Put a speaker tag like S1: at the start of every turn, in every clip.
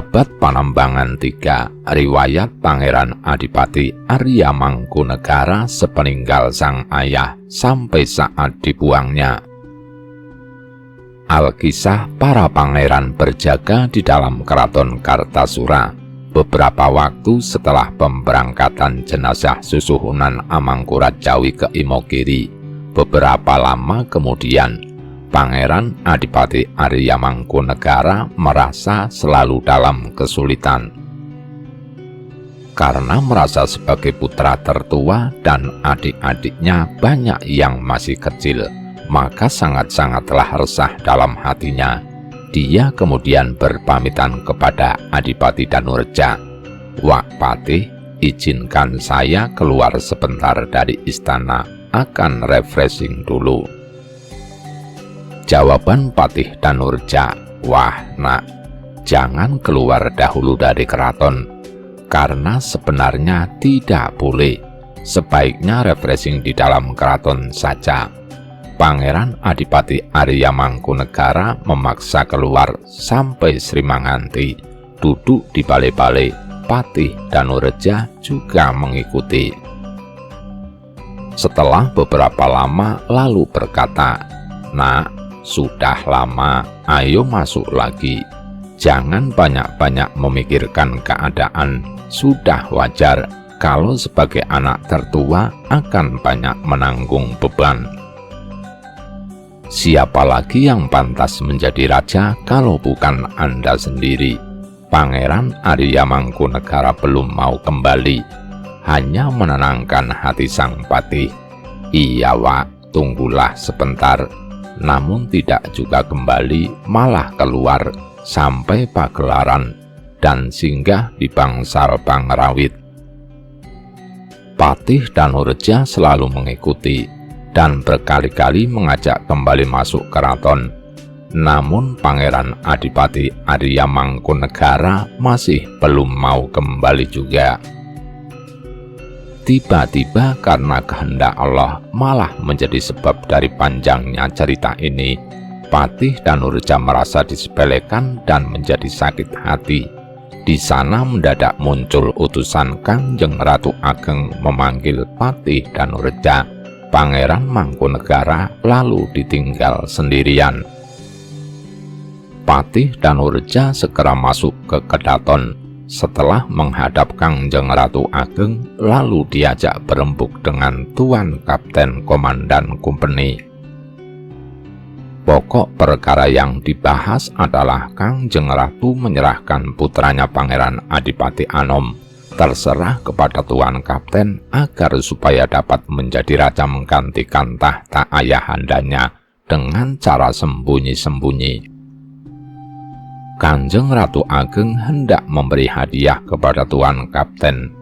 S1: Abad Panembangan III, riwayat Pangeran Adipati Arya Mangkunegara sepeninggal sang ayah sampai saat dibuangnya. Alkisah para pangeran berjaga di dalam keraton Kartasura beberapa waktu setelah pemberangkatan jenazah Susuhunan Amangkurat Jawi ke Imogiri. Beberapa lama kemudian, Pangeran Adipati Arya Mangkunegara merasa selalu dalam kesulitan. Karena merasa sebagai putra tertua dan adik-adiknya banyak yang masih kecil, maka sangat-sangatlah resah dalam hatinya. Dia kemudian berpamitan kepada Adipati Danurja, "Wak Patih, izinkan saya keluar sebentar dari istana, akan refreshing dulu." Jawaban Patih Danurja, "Wah nak, jangan keluar dahulu dari keraton, karena sebenarnya tidak boleh. Sebaiknya refreshing di dalam keraton saja." Pangeran Adipati Arya Mangkunegara memaksa keluar sampai Sri Manganti. Duduk di balai-balai, Patih Danurja juga mengikuti. Setelah beberapa lama lalu berkata, "Nak, sudah lama, ayo masuk lagi. Jangan banyak-banyak memikirkan keadaan. Sudah wajar kalau sebagai anak tertua akan banyak menanggung beban. Siapa lagi yang pantas menjadi raja kalau bukan Anda sendiri?" Pangeran Arya Mangkunegara belum mau kembali, hanya menenangkan hati sang patih. "Iya Wak, tunggulah sebentar." Namun tidak juga kembali, malah keluar sampai pagelaran dan singgah di bangsal Pangrawit. Patih Danurja selalu mengikuti dan berkali-kali mengajak kembali masuk keraton. Namun Pangeran Adipati Arya Mangkunegara masih belum mau kembali juga. Tiba-tiba karena kehendak Allah malah menjadi sebab dari panjangnya cerita ini, Patih Danurja merasa disepelekan dan menjadi sakit hati. Di sana mendadak muncul utusan Kangjeng Ratu Ageng memanggil Patih Danurja. Pangeran Mangkunegara lalu ditinggal sendirian. Patih Danurja segera masuk ke kedaton. Setelah menghadap Kangjeng Ratu Ageng, lalu diajak berembuk dengan Tuan Kapten Komandan Kumpeni. Pokok perkara yang dibahas adalah Kangjeng Ratu menyerahkan putranya Pangeran Adipati Anom, terserah kepada Tuan Kapten agar supaya dapat menjadi raja menggantikan tahta ayahandanya dengan cara sembunyi-sembunyi. Kanjeng Ratu Ageng hendak memberi hadiah kepada Tuan Kapten,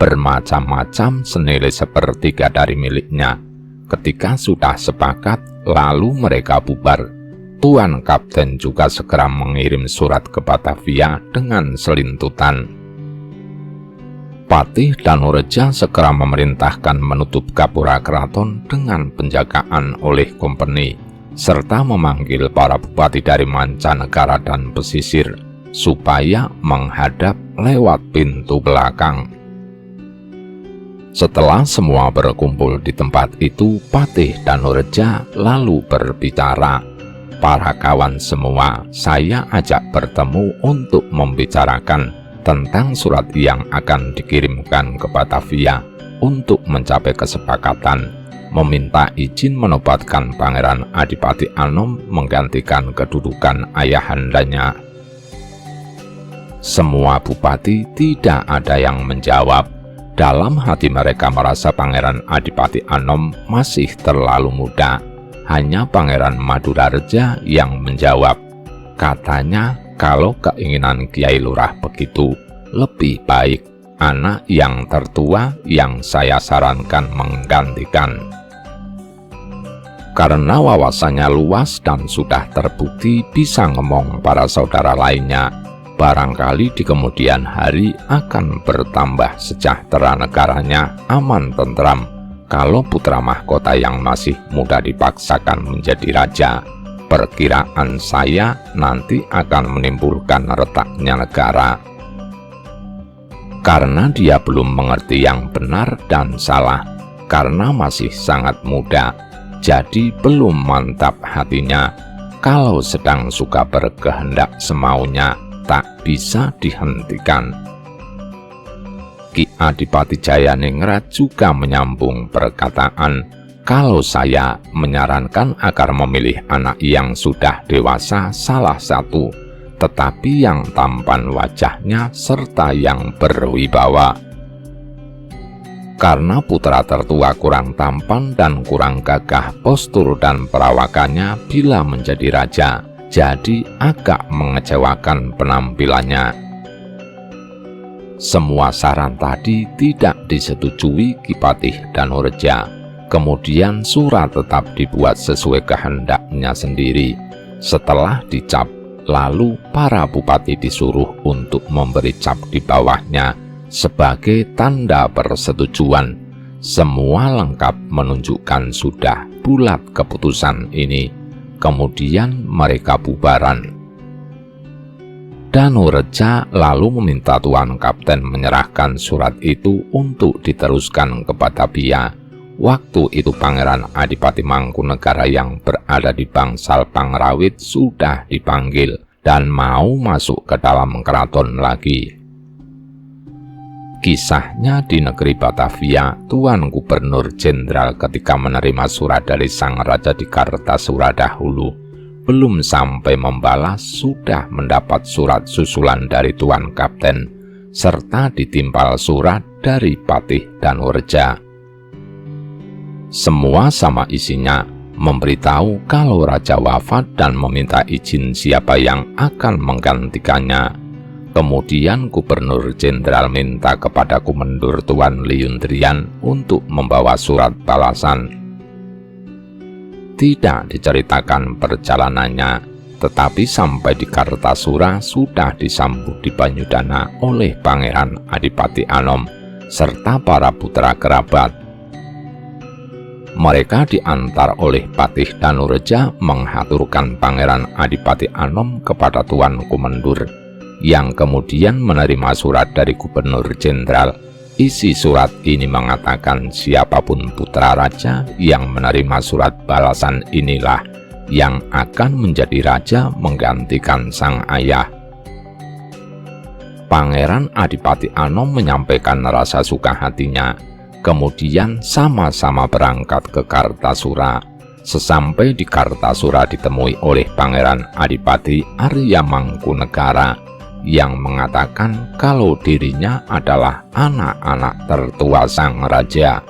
S1: bermacam-macam senilai sepertiga dari miliknya. Ketika sudah sepakat, lalu mereka bubar. Tuan Kapten juga segera mengirim surat ke Batavia dengan selintutan. Patih Danurja segera memerintahkan menutup gapura keraton dengan penjagaan oleh Kumpeni, serta memanggil para bupati dari mancanegara dan pesisir supaya menghadap lewat pintu belakang. Setelah semua berkumpul di tempat itu, Patih Danurja lalu berbicara, "Para kawan semua, saya ajak bertemu untuk membicarakan tentang surat yang akan dikirimkan ke Batavia untuk mencapai kesepakatan meminta izin menobatkan Pangeran Adipati Anom menggantikan kedudukan ayahandanya." Semua bupati tidak ada yang menjawab. Dalam hati mereka merasa Pangeran Adipati Anom masih terlalu muda. Hanya Pangeran Madurareja yang menjawab. Katanya, kalau keinginan Kiai Lurah begitu, lebih baik anak yang tertua yang saya sarankan menggantikan. Karena wawasannya luas dan sudah terbukti bisa ngomong para saudara lainnya, barangkali di kemudian hari akan bertambah sejahtera negaranya, aman tentram, kalau putra mahkota yang masih muda dipaksakan menjadi raja. perkiraan saya nanti akan menimbulkan retaknya negara. Karena dia belum mengerti yang benar dan salah, karena masih sangat muda, jadi belum mantap hatinya. Kalau sedang suka berkehendak semaunya, tak bisa dihentikan. Ki Adipati Jayaningrat juga menyambung perkataan, kalau saya menyarankan agar memilih anak yang sudah dewasa salah satu, tetapi yang tampan wajahnya serta yang berwibawa. Karena putra tertua kurang tampan dan kurang gagah postur dan perawakannya bila menjadi raja, jadi agak mengecewakan penampilannya. Semua saran tadi tidak disetujui Ki Patih Danureja. Kemudian surat tetap dibuat sesuai kehendaknya sendiri. Setelah dicap, lalu para bupati disuruh untuk memberi cap di bawahnya sebagai tanda persetujuan. Semua lengkap menunjukkan sudah bulat keputusan ini. Kemudian mereka bubaran. Danureja lalu meminta Tuan Kapten menyerahkan surat itu untuk diteruskan kepada Bia. Waktu itu Pangeran Adipati Mangkunegara yang berada di bangsal Pangrawit sudah dipanggil dan mau masuk ke dalam keraton lagi. Kisahnya di negeri Batavia, Tuan Gubernur Jenderal ketika menerima surat dari Sang Raja di Kartasura dahulu, belum sampai membalas sudah mendapat surat susulan dari Tuan Kapten, serta ditimpal surat dari Patih Danureja. Semua sama isinya, memberitahu kalau Raja wafat dan meminta izin siapa yang akan menggantikannya. Kemudian Gubernur Jenderal minta kepada Kumendur Tuan Liundrian untuk membawa surat balasan. Tidak diceritakan perjalanannya, tetapi sampai di Kartasura sudah disambut di Banyudana oleh Pangeran Adipati Anom serta para putra kerabat. Mereka diantar oleh Patih Danureja menghaturkan Pangeran Adipati Anom kepada Tuan Kumendur, yang kemudian menerima surat dari Gubernur Jenderal. Isi surat ini mengatakan siapapun putra raja yang menerima surat balasan inilah yang akan menjadi raja menggantikan sang ayah. Pangeran Adipati Anom menyampaikan rasa suka hatinya, kemudian sama-sama berangkat ke Kartasura. Sesampai di Kartasura ditemui oleh Pangeran Adipati Arya Mangkunegara, yang mengatakan kalau dirinya adalah anak-anak tertua sang raja.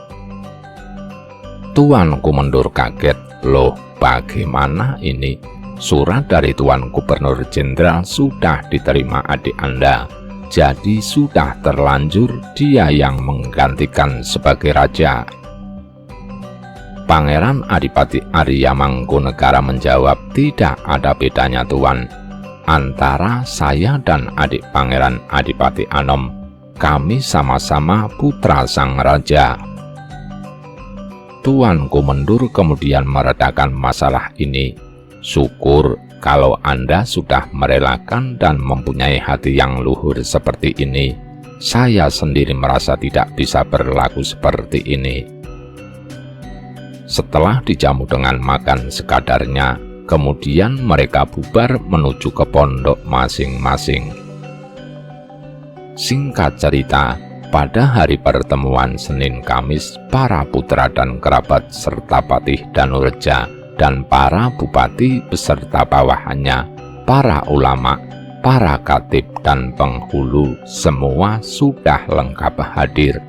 S1: Tuan Kumendur kaget, loh bagaimana ini? Surat dari Tuan Gubernur Jenderal sudah diterima adik Anda, jadi sudah terlanjur dia yang menggantikan sebagai raja. Pangeran Adipati Arya Mangkunegara menjawab, tidak ada bedanya Tuan. Antara saya dan adik Pangeran Adipati Anom, kami sama-sama putra sang raja. Tuan Kumendur kemudian meredakan masalah ini. Syukur kalau Anda sudah merelakan dan mempunyai hati yang luhur seperti ini. Saya sendiri merasa tidak bisa berlaku seperti ini. Setelah dijamu dengan makan sekadarnya, kemudian mereka bubar menuju ke pondok masing-masing. Singkat cerita, pada hari pertemuan Senin Kamis, para putra dan kerabat serta Patih Danureja dan para bupati beserta bawahannya, para ulama, para katib dan penghulu semua sudah lengkap hadir.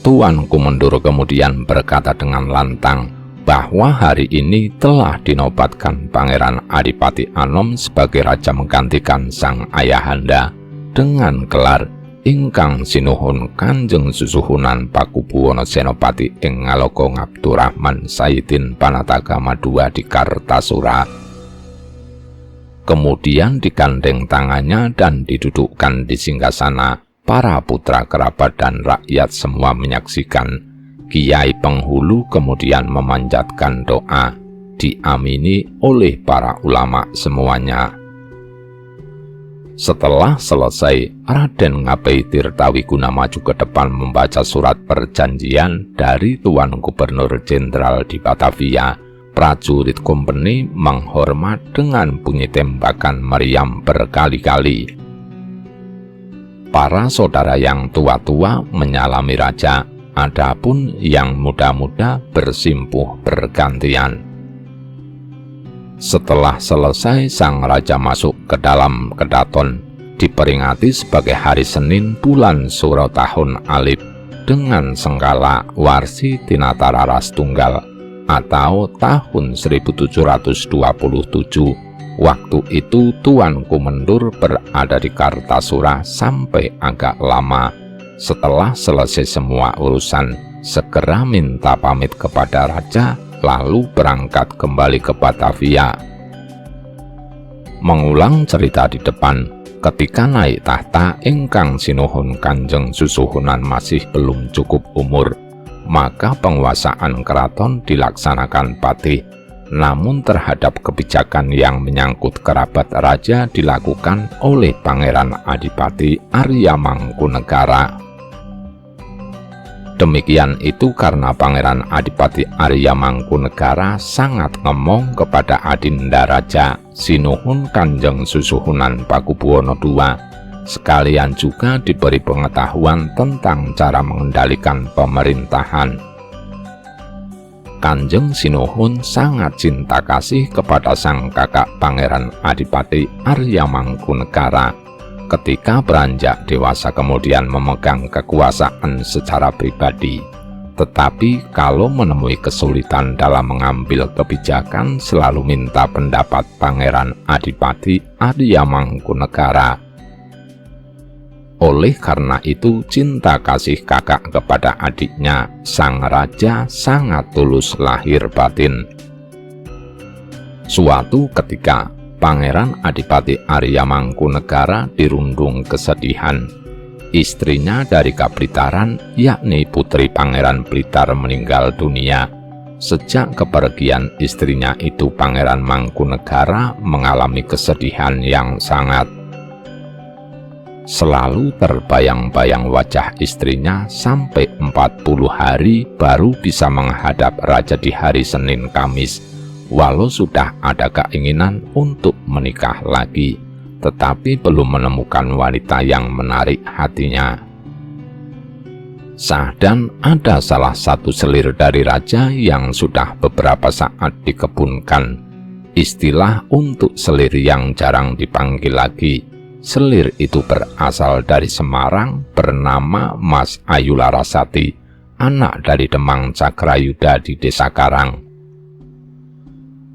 S1: Tuan Kumendur kemudian berkata dengan lantang bahwa hari ini telah dinobatkan Pangeran Adipati Anom sebagai raja menggantikan sang ayahanda dengan gelar ingkang sinuhun Kanjeng Susuhunan Pakubuwono Senopati ing Ngaloka Ngabdurrahman Sayyidin Panatagama II di Kartasura. Kemudian digandeng tangannya dan didudukkan di singgasana. Para putra kerabat dan rakyat semua menyaksikan. Kiai penghulu kemudian memanjatkan doa. diamini oleh para ulama semuanya. Setelah selesai, Raden Ngabei Tirtawiguna maju ke depan membaca surat perjanjian dari Tuan Gubernur Jenderal di Batavia. Prajurit kompeni menghormat dengan bunyi tembakan meriam berkali-kali. Para saudara yang tua-tua menyalami raja, adapun yang muda-muda bersimpuh bergantian. Setelah selesai, sang raja masuk ke dalam kedaton, diperingati sebagai hari Senin bulan Suro tahun Alif dengan sengkala Warsi Tinatara Ras Tunggal atau tahun 1727. Waktu itu Tuan Kumendur berada di Kartasura sampai agak lama. Setelah selesai semua urusan, segera minta pamit kepada raja, lalu berangkat kembali ke Batavia. Mengulang cerita di depan, ketika naik tahta ingkang sinuhun Kanjeng Susuhunan masih belum cukup umur, maka penguasaan keraton dilaksanakan patih. Namun terhadap kebijakan yang menyangkut kerabat raja dilakukan oleh Pangeran Adipati Arya Mangkunegara. Demikian itu karena Pangeran Adipati Arya Mangkunegara sangat ngemong kepada Adinda Raja Sinuhun Kanjeng Susuhunan Pakubuwono II, sekalian juga diberi pengetahuan tentang cara mengendalikan pemerintahan. Kanjeng Sinuhun sangat cinta kasih kepada sang kakak Pangeran Adipati Arya Mangkunegara. Ketika beranjak dewasa kemudian memegang kekuasaan secara pribadi. Tetapi kalau menemui kesulitan dalam mengambil kebijakan selalu minta pendapat Pangeran Adipati Arya Mangkunegara. Oleh karena itu cinta kasih kakak kepada adiknya, sang raja sangat tulus lahir batin. Suatu ketika, Pangeran Adipati Arya Mangkunegara dirundung kesedihan. Istrinya dari Kablitaran, yakni Putri Pangeran Blitar, meninggal dunia. Sejak kepergian istrinya itu, Pangeran Mangkunegara mengalami kesedihan yang sangat. Selalu terbayang-bayang wajah istrinya sampai 40 hari baru bisa menghadap raja di hari Senin Kamis. Walau sudah ada keinginan untuk menikah lagi, tetapi belum menemukan wanita yang menarik hatinya. Dan ada salah satu selir dari raja yang sudah beberapa saat dikebunkan. Istilah untuk selir yang jarang dipanggil lagi. Selir itu berasal dari Semarang, bernama Mas Ayu Larasati, anak dari Demang Cakrayuda di Desa Karang.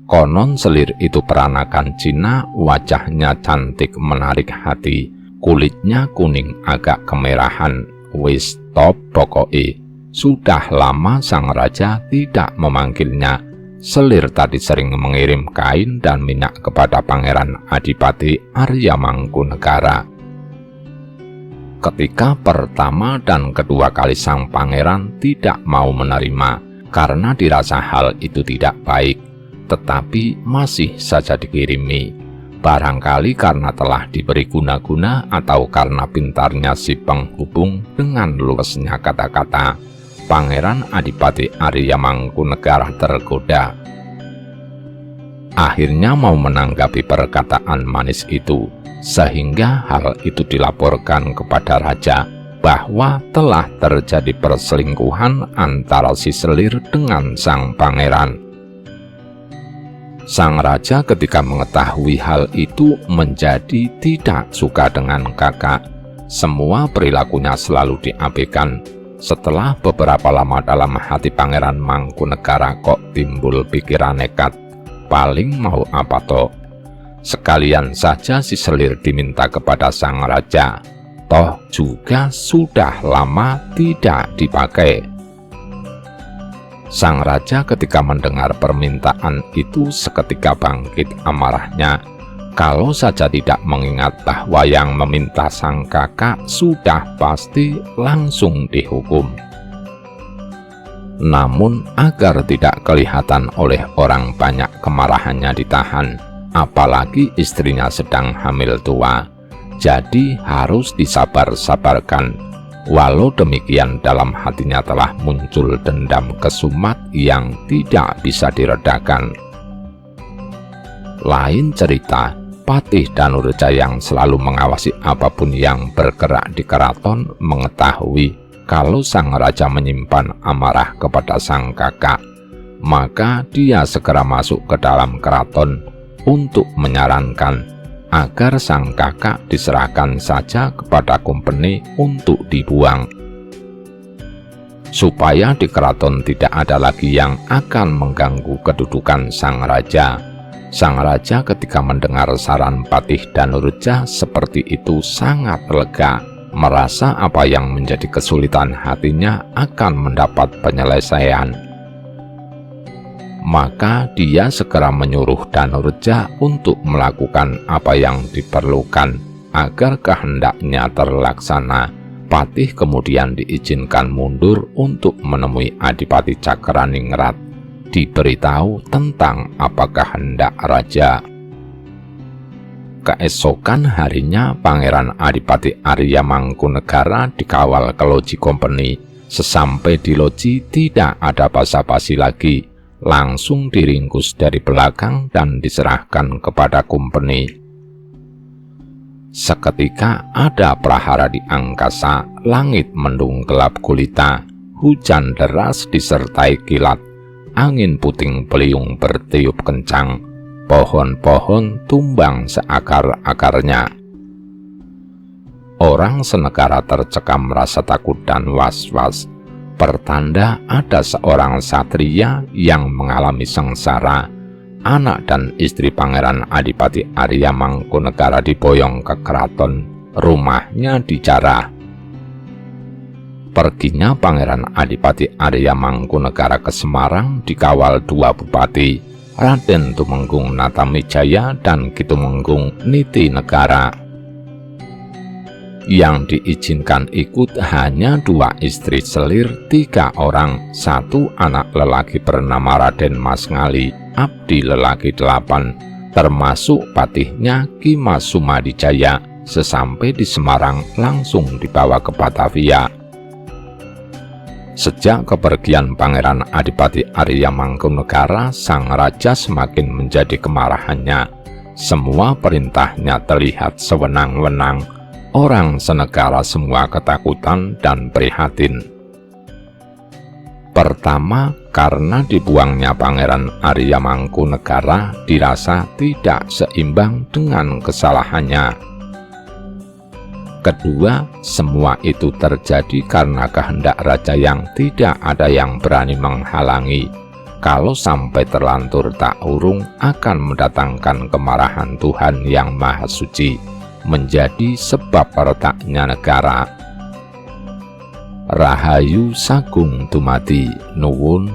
S1: Konon selir itu peranakan Cina, wajahnya cantik menarik hati, kulitnya kuning agak kemerahan, wis top pokoknya. Sudah lama sang raja tidak memanggilnya. Selir tadi sering mengirim kain dan minyak kepada Pangeran Adipati Arya Mangkunegara. Ketika pertama dan kedua kali sang pangeran tidak mau menerima karena dirasa hal itu tidak baik, tetapi masih saja dikirimi. Barangkali karena telah diberi guna-guna atau karena pintarnya si penghubung dengan luasnya kata-kata, Pangeran Adipati Arya Mangkunegara tergoda. Akhirnya mau menanggapi perkataan manis itu, sehingga hal itu dilaporkan kepada raja bahwa telah terjadi perselingkuhan antara si selir dengan sang pangeran. Sang raja ketika mengetahui hal itu menjadi tidak suka dengan kakak. Semua perilakunya selalu diabaikan. Setelah beberapa lama dalam hati Pangeran Mangkunegara kok timbul pikiran nekat, paling mau apa toh? Sekalian saja si selir diminta kepada sang raja, toh juga sudah lama tidak dipakai. Sang raja ketika mendengar permintaan itu seketika bangkit amarahnya. Kalau saja tidak mengingat bahwa yang meminta sang kakak sudah pasti langsung dihukum. Namun agar tidak kelihatan oleh orang banyak kemarahannya ditahan, apalagi istrinya sedang hamil tua, jadi harus disabar-sabarkan. Walau demikian dalam hatinya telah muncul dendam kesumat yang tidak bisa diredakan. Lain cerita, Patih Danureja yang selalu mengawasi apapun yang bergerak di keraton mengetahui kalau sang raja menyimpan amarah kepada sang kakak, maka dia segera masuk ke dalam keraton untuk menyarankan agar sang kakak diserahkan saja kepada Company untuk dibuang, supaya di keraton tidak ada lagi yang akan mengganggu kedudukan sang raja. Sang raja ketika mendengar saran Patih Danureja seperti itu sangat lega, merasa apa yang menjadi kesulitan hatinya akan mendapat penyelesaian. Maka dia segera menyuruh Danureja untuk melakukan apa yang diperlukan agar kehendaknya terlaksana. Patih kemudian diizinkan mundur untuk menemui Adipati Cakraningrat, diberitahu tentang apa kehendak raja. Keesokan harinya Pangeran Adipati Arya Mangkunegara dikawal ke loji Company. Sesampai di loji tidak ada basa-basi lagi, langsung diringkus dari belakang dan diserahkan kepada Company. Seketika ada prahara di angkasa, langit mendung gelap gulita, hujan deras disertai kilat, angin puting beliung bertiup kencang, pohon-pohon tumbang seakar-akarnya. Orang senegara tercekam rasa takut dan was-was, pertanda ada seorang satria yang mengalami sengsara. Anak dan istri Pangeran Adipati Arya Mangkunegara diboyong ke keraton, rumahnya dijarah. Perginya Pangeran Adipati Arya Mangkunegara ke Semarang dikawal dua bupati, Raden Tumenggung Natamijaya dan Ki Tumenggung Nitinegara. Yang diizinkan ikut hanya dua istri selir, 3 orang, 1 anak lelaki bernama Raden Mas Ngali, abdi lelaki 8, termasuk patihnya Ki Mas Sumadijaya. Sesampai di Semarang langsung dibawa ke Batavia. Sejak kepergian Pangeran Adipati Arya Mangkunegara, sang raja semakin menjadi kemarahannya. Semua perintahnya terlihat sewenang-wenang. Orang senegara semua ketakutan dan prihatin. Pertama, karena dibuangnya Pangeran Arya Mangkunegara dirasa tidak seimbang dengan kesalahannya. Kedua, semua itu terjadi karena kehendak raja yang tidak ada yang berani menghalangi. Kalau sampai terlantur tak urung akan mendatangkan kemarahan Tuhan yang Maha Suci, menjadi sebab retaknya negara. Rahayu Sagung Dumadi. Nuwun.